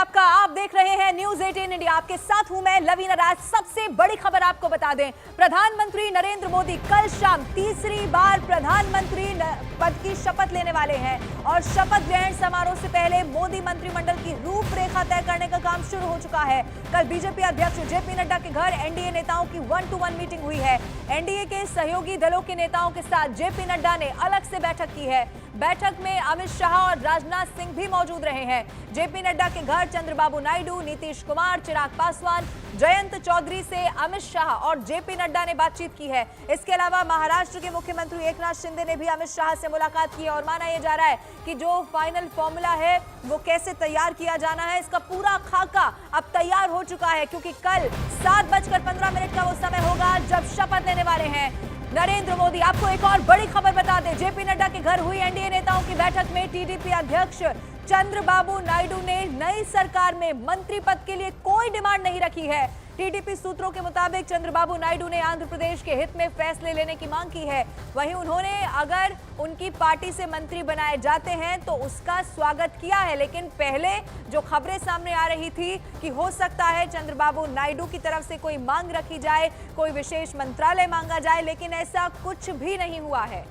आपका। आप देख रहे हैं न्यूज 18 इंडिया। आपके साथ हूं मैं लवीना राज। सबसे बड़ी खबर आपको बता दें, प्रधानमंत्री नरेंद्र मोदी कल शाम तीसरी बार प्रधानमंत्री पद की शपथ लेने वाले हैं और शपथ ग्रहण समारोह से पहले मोदी मंत्रिमंडल की रूपरेखा तय करने का काम शुरू हो चुका है। कल बीजेपी अध्यक्ष जेपी नड्डा के घर एनडीए नेताओं की 1-to-1 मीटिंग हुई है। एनडीए के सहयोगी दलों के नेताओं के साथ जेपी नड्डा ने अलग से बैठक की है। बैठक में अमित शाह और राजनाथ सिंह भी मौजूद रहे हैं। जेपी नड्डा के घर चंद्रबाबू नायडू, नीतीश कुमार, चिराग पासवान, जयंत चौधरी से अमित शाह और जेपी नड्डा ने बातचीत की है। इसके अलावा महाराष्ट्र के मुख्यमंत्री एकनाथ शिंदे ने भी अमित शाह से मुलाकात की है और माना यह जा रहा है कि जो फाइनल फॉर्मूला है वो कैसे तैयार किया जाना है, इसका पूरा खाका अब तैयार हो चुका है, क्योंकि कल 7:15 का वो समय होगा जब शपथ लेने वाले हैं नरेंद्र मोदी। आपको एक और बड़ी खबर बता दें, जेपी नड्डा के घर हुई एनडीए नेताओं की बैठक में टीडीपी अध्यक्ष चंद्रबाबू नायडू ने नई सरकार में मंत्री पद के लिए कोई डिमांड नहीं रखी है। टीडीपी सूत्रों के मुताबिक चंद्रबाबू नायडू ने आंध्र प्रदेश के हित में फैसले लेने की मांग की है। वहीं उन्होंने अगर उनकी पार्टी से मंत्री बनाए जाते हैं तो उसका स्वागत किया है, लेकिन पहले जो खबरें सामने आ रही थी कि हो सकता है चंद्रबाबू नायडू की तरफ से कोई मांग रखी जाए, कोई विशेष मंत्रालय मांगा जाए, लेकिन ऐसा कुछ भी नहीं हुआ है।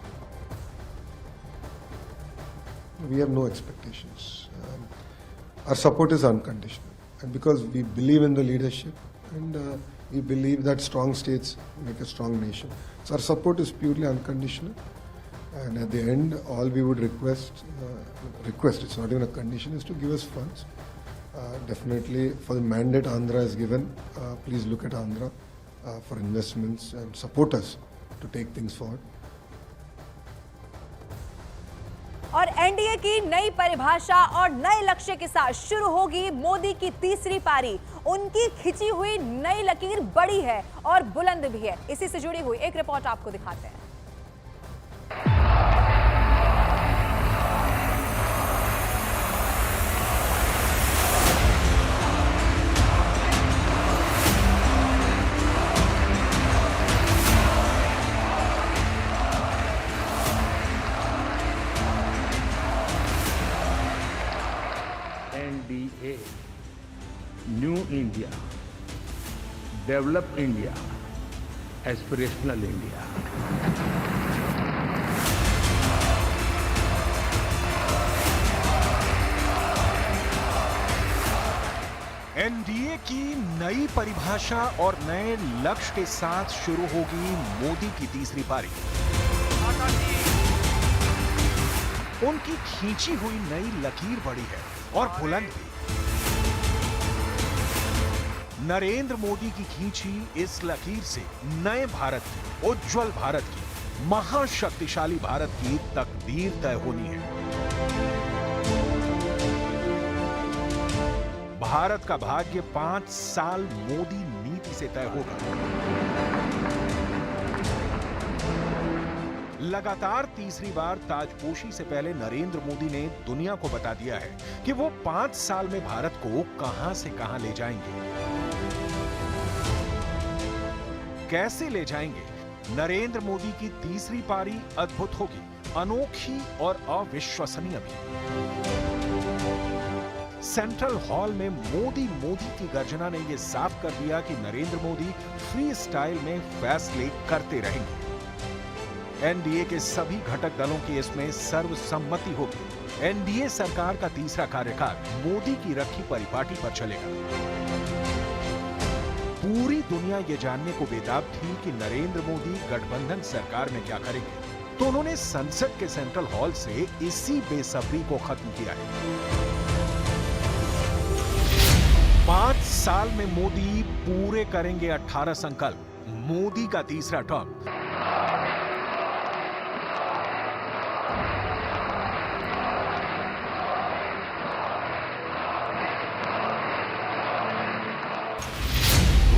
We have no expectations. Our support is unconditional, and because we believe in the leadership, and we believe that strong states make a strong nation. So our support is purely unconditional, and at the end, all we would request, it's not even a condition, is to give us funds. Definitely, for the mandate Andhra is given, please look at Andhra for investments and support us to take things forward. और NDA की नई परिभाषा और नए लक्ष्य के साथ शुरू होगी मोदी की तीसरी पारी। उनकी खिंची हुई नई लकीर बड़ी है और बुलंद भी है। इसी से जुड़ी हुई एक रिपोर्ट आपको दिखाते हैं। NDA, New India, Develop India, Aspirational India. NDA की नई परिभाषा और नए लक्ष्य के साथ शुरू होगी मोदी की तीसरी पारी। उनकी खींची हुई नई लकीर बड़ी है और बुलंद भी। नरेंद्र मोदी की खींची इस लकीर से नए भारत की, उज्जवल भारत की, महाशक्तिशाली भारत की तकदीर तय होनी है। भारत का भाग्य 5 साल मोदी नीति से तय होगा। लगातार तीसरी बार ताजपोशी से पहले नरेंद्र मोदी ने दुनिया को बता दिया है कि वो 5 साल में भारत को कहां से कहां ले जाएंगे, कैसे ले जाएंगे। नरेंद्र मोदी की तीसरी पारी अद्भुत होगी, अनोखी और अविश्वसनीय भी। सेंट्रल हॉल में मोदी की गर्जना ने यह साफ कर दिया कि नरेंद्र मोदी फ्री स्टाइल में फैसले करते रहेंगे। एनडीए के सभी घटक दलों की इसमें सर्वसम्मति होगी। एनडीए सरकार का तीसरा कार्यकाल मोदी की रखी परिपाटी पर चलेगा। पूरी दुनिया ये जानने को बेताब थी कि नरेंद्र मोदी गठबंधन सरकार में क्या करेंगे, तो उन्होंने संसद के सेंट्रल हॉल से इसी बेसब्री को खत्म किया है। 5 साल में मोदी पूरे करेंगे 18 संकल्प। मोदी का तीसरा टर्म।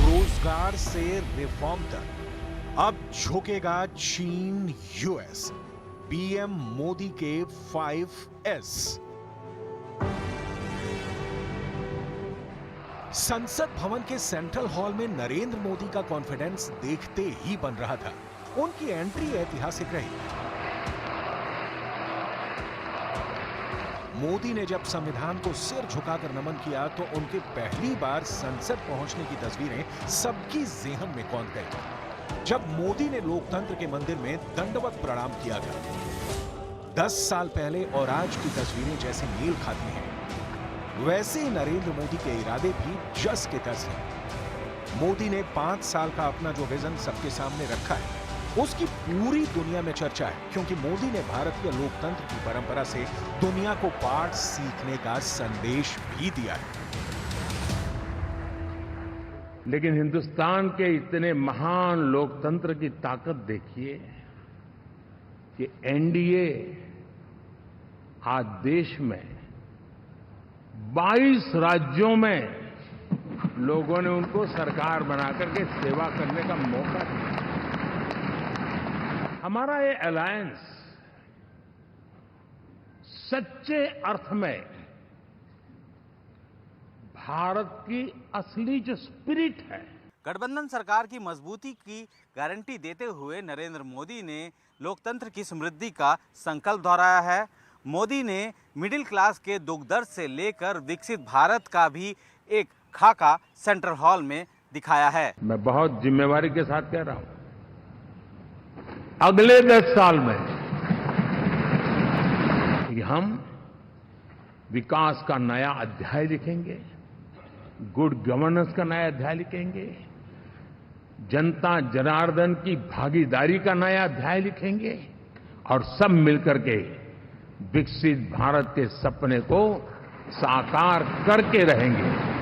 रोजगार से रिफॉर्म तक अब झुकेगा चीन यूएस। पीएम मोदी के 5S। संसद भवन के सेंट्रल हॉल में नरेंद्र मोदी का कॉन्फिडेंस देखते ही बन रहा था। उनकी एंट्री ऐतिहासिक रही। मोदी ने जब संविधान को सिर झुकाकर नमन किया तो उनके पहली बार संसद पहुंचने की तस्वीरें सबकी जेहन में कौंध गई। जब मोदी ने लोकतंत्र के मंदिर में दंडवत प्रणाम किया था, 10 साल पहले और आज की तस्वीरें जैसे मेल खाती हैं, वैसे ही नरेंद्र मोदी के इरादे भी जस के तस हैं। मोदी ने 5 साल का अपना जो विजन सबके सामने रखा है, उसकी पूरी दुनिया में चर्चा है, क्योंकि मोदी ने भारतीय लोकतंत्र की परंपरा से दुनिया को पाठ सीखने का संदेश भी दिया है। लेकिन हिंदुस्तान के इतने महान लोकतंत्र की ताकत देखिए कि एनडीए आज देश में 22 राज्यों में लोगों ने उनको सरकार बनाकर के सेवा करने का मौका दिया। हमारा ये अलायंस सच्चे अर्थ में भारत की असली जो स्पिरिट है। गठबंधन सरकार की मजबूती की गारंटी देते हुए नरेंद्र मोदी ने लोकतंत्र की समृद्धि का संकल्प दोहराया है। मोदी ने मिडिल क्लास के दुख दर्द से लेकर विकसित भारत का भी एक खाका सेंट्रल हॉल में दिखाया है। मैं बहुत जिम्मेवारी के साथ कह रहा हूं, अगले 10 साल में कि हम विकास का नया अध्याय लिखेंगे, गुड गवर्नेंस का नया अध्याय लिखेंगे, जनता जनार्दन की भागीदारी का नया अध्याय लिखेंगे और सब मिलकर के विकसित भारत के सपने को साकार करके रहेंगे।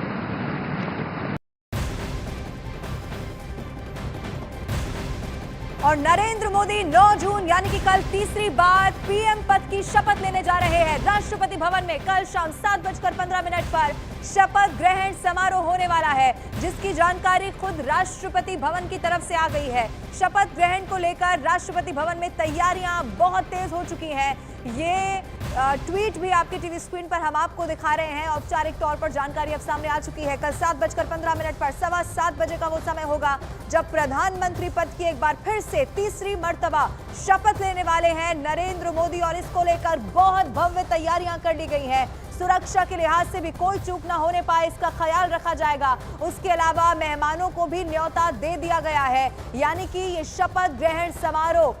और नरेंद्र मोदी 9 जून यानी कि कल तीसरी बार पीएम पद की शपथ लेने जा रहे हैं। राष्ट्रपति भवन में कल शाम 7:15 पर शपथ ग्रहण समारोह होने वाला है, जिसकी जानकारी खुद राष्ट्रपति भवन की तरफ से आ गई है। शपथ ग्रहण को लेकर राष्ट्रपति भवन में तैयारियां बहुत तेज हो चुकी हैं। ये ट्वीट भी आपकी टीवी स्क्रीन पर हम आपको दिखा रहे हैं। औपचारिक तौर पर जानकारी अब सामने आ चुकी है। कल 7:15 पर 7:15 बजे का वो समय होगा जब प्रधानमंत्री पद की एक बार फिर से तीसरी मर्तबा शपथ लेने वाले हैं नरेंद्र मोदी, और इसको लेकर बहुत भव्य तैयारियां कर ली गई हैं। सुरक्षा के लिहाज से भी कोई चूक ना होने पाए, इसका ख्याल रखा जाएगा। उसके अलावा मेहमानों को भी न्योता दे दिया गया है, यानी कि ये शपथ ग्रहण समारोह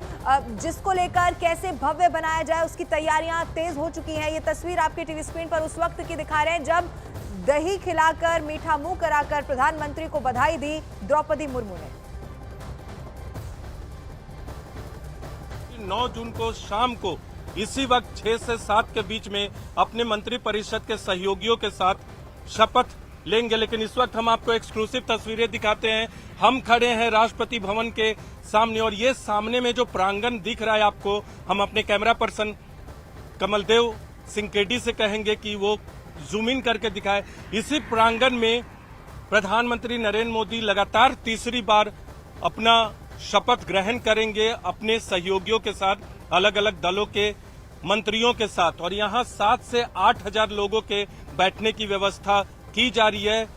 जिसको लेकर कैसे भव्य बनाया जाए उसकी तैयारियां तेज हो चुकी हैं। ये तस्वीर आपकी टीवी स्क्रीन पर उस वक्त की दिखा रहे हैं जब दही खिलाकर मीठा मुंह कराकर प्रधानमंत्री को बधाई दी द्रौपदी मुर्मू ने। 9 जून को शाम को इसी वक्त 6 से 7 के बीच में अपने मंत्रिपरिषद के सहयोगियों के साथ शपथ लेंगे। लेकिन इस वक्त हम आपको एक्सक्लूसिव तस्वीरें दिखाते हैं। हम खड़े हैं राष्ट्रपति भवन के सामने, और ये सामने में जो प्रांगण दिख रहा है आपको, हम अपने camera person Kamaldev Singh KD से कहेंगे कि वो जूम इन करके दिखाए। इसी प्रांगण में प्रधानमंत्री नरेंद्र मोदी लगातार तीसरी बार अपना शपथ ग्रहण करेंगे अपने सहयोगियों के साथ, अलग अलग दलों के मंत्रियों के साथ। और यहाँ 7 से 8 हजार लोगों के बैठने की व्यवस्था की जा रही है।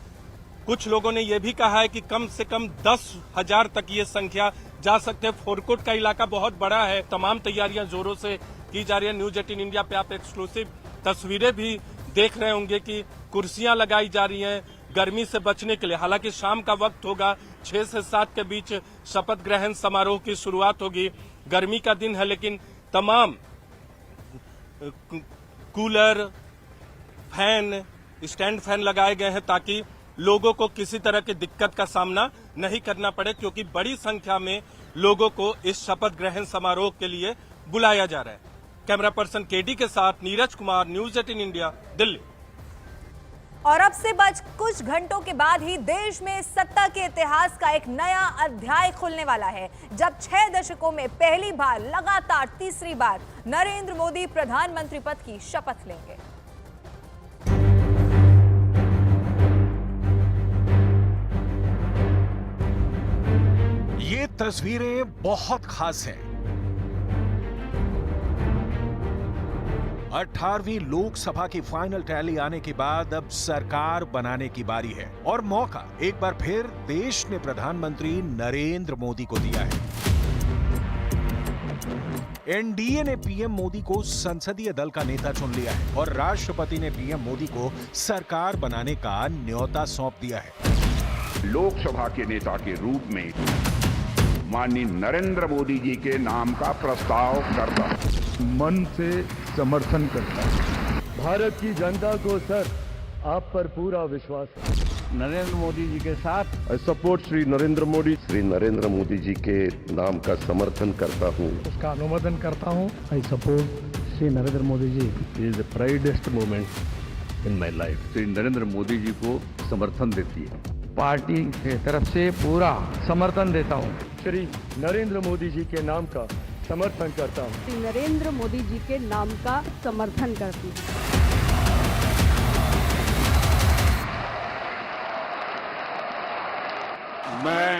कुछ लोगों ने यह भी कहा है कि कम से कम 10,000 तक ये संख्या जा सकते हैं। फोरकोट का इलाका बहुत बड़ा है। तमाम तैयारियां जोरों से की जा रही है। न्यूज 18 इंडिया पे आप एक्सक्लूसिव तस्वीरें भी देख रहे होंगे कि कुर्सियां लगाई जा रही हैं गर्मी से बचने के लिए। हालांकि शाम का वक्त होगा, 6 से 7 के बीच शपथ ग्रहण समारोह की शुरुआत होगी। गर्मी का दिन है, लेकिन तमाम कूलर, फैन, स्टैंड फैन लगाए गए हैं ताकि लोगों को किसी तरह की दिक्कत का सामना नहीं करना पड़े, क्योंकि बड़ी संख्या में लोगों को इस शपथ ग्रहण समारोह के लिए बुलाया जा रहा है। कैमरा पर्सन केडी के साथ नीरज कुमार, न्यूज 18 इंडिया, दिल्ली। और अब से बस कुछ घंटों के बाद ही देश में सत्ता के इतिहास का एक नया अध्याय खुलने वाला है, जब 6 दशकों में पहली बार लगातार तीसरी बार नरेंद्र मोदी प्रधानमंत्री पद की शपथ लेंगे। ये तस्वीरें बहुत खास हैं। 18वीं लोकसभा की फाइनल टैली आने के बाद अब सरकार बनाने की बारी है, और मौका एक बार फिर देश ने प्रधानमंत्री नरेंद्र मोदी को दिया है। एनडीए ने पीएम मोदी को संसदीय दल का नेता चुन लिया है और राष्ट्रपति ने पीएम मोदी को सरकार बनाने का न्योता सौंप दिया है। लोकसभा के नेता के रूप में माननीय नरेंद्र मोदी जी के नाम का प्रस्ताव करता मन से समर्थन करता है। भारत की जनता को सर आप पर पूरा विश्वास है। नरेंद्र मोदी जी के साथ आई सपोर्ट श्री नरेंद्र मोदी जी के नाम का समर्थन करता हूँ, उसका अनुमोदन करता हूँ। I support Shri Narendra Modi ji is the proudest moment in my life. Shri Narendra Modi ji को समर्थन देती है। पार्टी के तरफ से पूरा समर्थन देता हूँ। श्री नरेंद्र मोदी जी के नाम का समर्थन करता हूँ। श्री नरेंद्र मोदी जी के नाम का समर्थन करती हूँ। मैं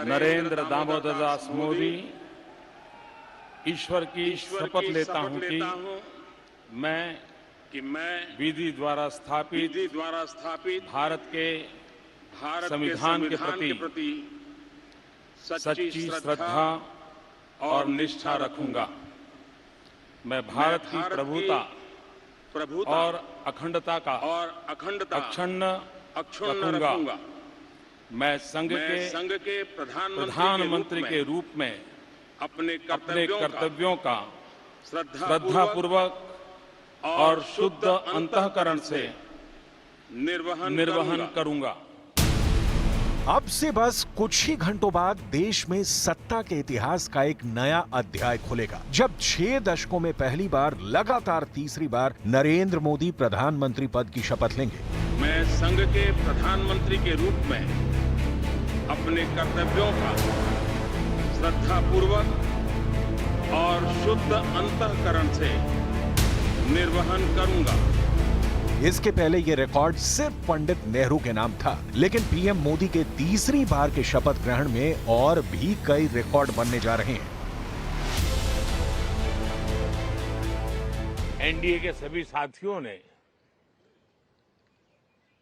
नरेंद्र दामोदर दास मोदी ईश्वर की शपथ लेता हूं कि मैं विधि द्वारा स्थापित भारत के संविधान के प्रति सच्ची श्रद्धा और निष्ठा रखूंगा। मैं भारत की प्रभुता और अखंडता का अक्षुण्ण रखूंगा। मैं संघ के प्रधानमंत्री के रूप में अपने कर्तव्यों का श्रद्धापूर्वक और शुद्ध अंतःकरण से निर्वहन करूंगा। अब से बस कुछ ही घंटों बाद देश में सत्ता के इतिहास का एक नया अध्याय खुलेगा, जब 6 दशकों में पहली बार लगातार तीसरी बार नरेंद्र मोदी प्रधानमंत्री पद की शपथ लेंगे। मैं संघ के प्रधानमंत्री के रूप में अपने कर्तव्यों का श्रद्धापूर्वक और शुद्ध अंतःकरण से निर्वहन करूंगा। इसके पहले ये रिकॉर्ड सिर्फ पंडित नेहरू के नाम था, लेकिन पीएम मोदी के तीसरी बार के शपथ ग्रहण में और भी कई रिकॉर्ड बनने जा रहे हैं। एनडीए के सभी साथियों ने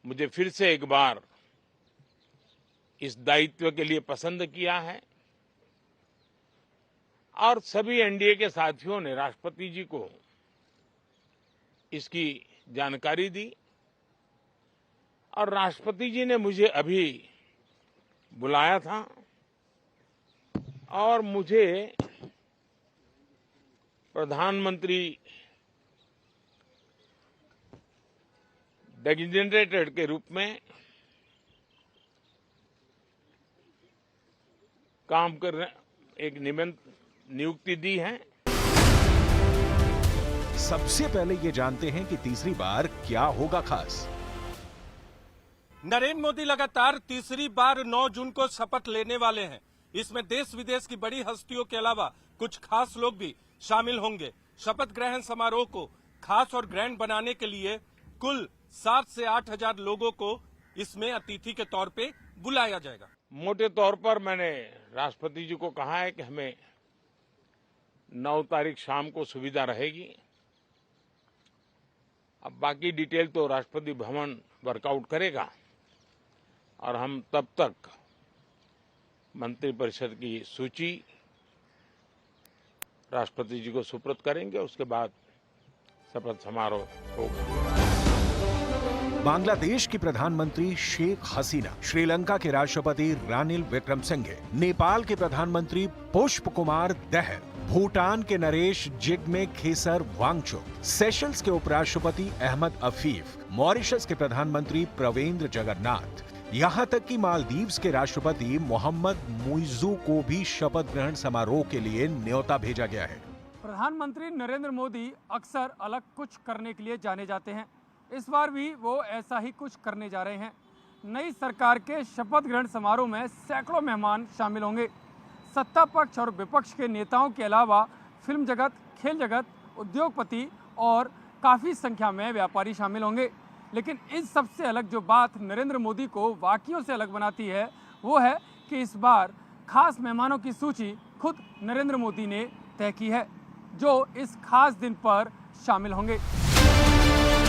मुझे फिर से एक बार इस दायित्व के लिए पसंद किया है और सभी एनडीए के साथियों ने राष्ट्रपति जी को इसकी जानकारी दी और राष्ट्रपति जी ने मुझे अभी बुलाया था और मुझे प्रधानमंत्री डेजिग्नेटेड के रूप में काम करने एक नियुक्ति दी है। सबसे पहले ये जानते हैं कि तीसरी बार क्या होगा खास। नरेंद्र मोदी लगातार तीसरी बार 9 जून को शपथ लेने वाले हैं। इसमें देश विदेश की बड़ी हस्तियों के अलावा कुछ खास लोग भी शामिल होंगे। शपथ ग्रहण समारोह को खास और ग्रैंड बनाने के लिए कुल 7 से 8 हजार लोगों को इसमें अतिथि के तौर पे बुलाया जाएगा। मोटे तौर पर मैंने राष्ट्रपति जी को कहा है कि हमें 9 तारीख शाम को सुविधा रहेगी। अब बाकी डिटेल तो राष्ट्रपति भवन वर्कआउट करेगा और हम तब तक मंत्रिपरिषद की सूची राष्ट्रपति जी को सुपुर्द करेंगे। उसके बाद शपथ समारोह होगा। बांग्लादेश की प्रधानमंत्री शेख हसीना, श्रीलंका के राष्ट्रपति रानिल विक्रमसिंघे, नेपाल के प्रधानमंत्री पुष्प कुमार दहल, भूटान के नरेश जिग्मे खेसर वांगचुक, सेशल्स के उपराष्ट्रपति अहमद अफीफ, मॉरिशस के प्रधानमंत्री प्रवेंद्र जगन्नाथ, यहाँ तक कि मालदीव्स के राष्ट्रपति मोहम्मद मुइज़ू को भी शपथ ग्रहण समारोह के लिए न्योता भेजा गया है। प्रधानमंत्री नरेंद्र मोदी अक्सर अलग कुछ करने के लिए जाने जाते हैं। इस बार भी वो ऐसा ही कुछ करने जा रहे हैं। नई सरकार के शपथ ग्रहण समारोह में सैकड़ों मेहमान शामिल होंगे। सत्ता पक्ष और विपक्ष के नेताओं के अलावा फिल्म जगत, खेल जगत, उद्योगपति और काफ़ी संख्या में व्यापारी शामिल होंगे। लेकिन इस सबसे अलग जो बात नरेंद्र मोदी को बाकियों से अलग बनाती है वो है कि इस बार खास मेहमानों की सूची खुद नरेंद्र मोदी ने तय की है, जो इस खास दिन पर शामिल होंगे।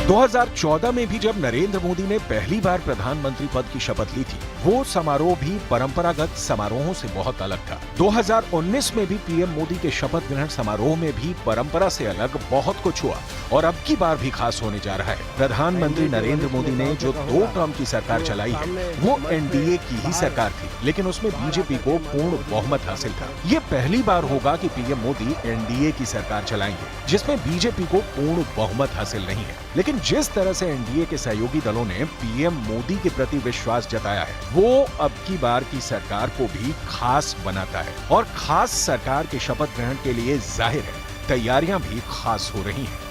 2014 में भी जब नरेंद्र मोदी ने पहली बार प्रधानमंत्री पद की शपथ ली थी, वो समारोह भी परंपरागत समारोहों से बहुत अलग था। 2019 में भी पीएम मोदी के शपथ ग्रहण समारोह में भी परंपरा से अलग बहुत कुछ हुआ और अब की बार भी खास होने जा रहा है। प्रधानमंत्री नरेंद्र मोदी ने जो 2 टर्म की सरकार चलाई है, वो एनडीए की ही सरकार थी, लेकिन उसमें बीजेपी को पूर्ण बहुमत हासिल था। ये पहली बार होगा कि पीएम मोदी एनडीए की सरकार चलाएंगे, जिसमें बीजेपी को पूर्ण बहुमत हासिल नहीं है। लेकिन जिस तरह से एनडीए के सहयोगी दलों ने पीएम मोदी के प्रति विश्वास जताया है, वो अब की बार की सरकार को भी खास बनाता है और खास सरकार के शपथ ग्रहण के लिए जाहिर है तैयारियां भी खास हो रही हैं।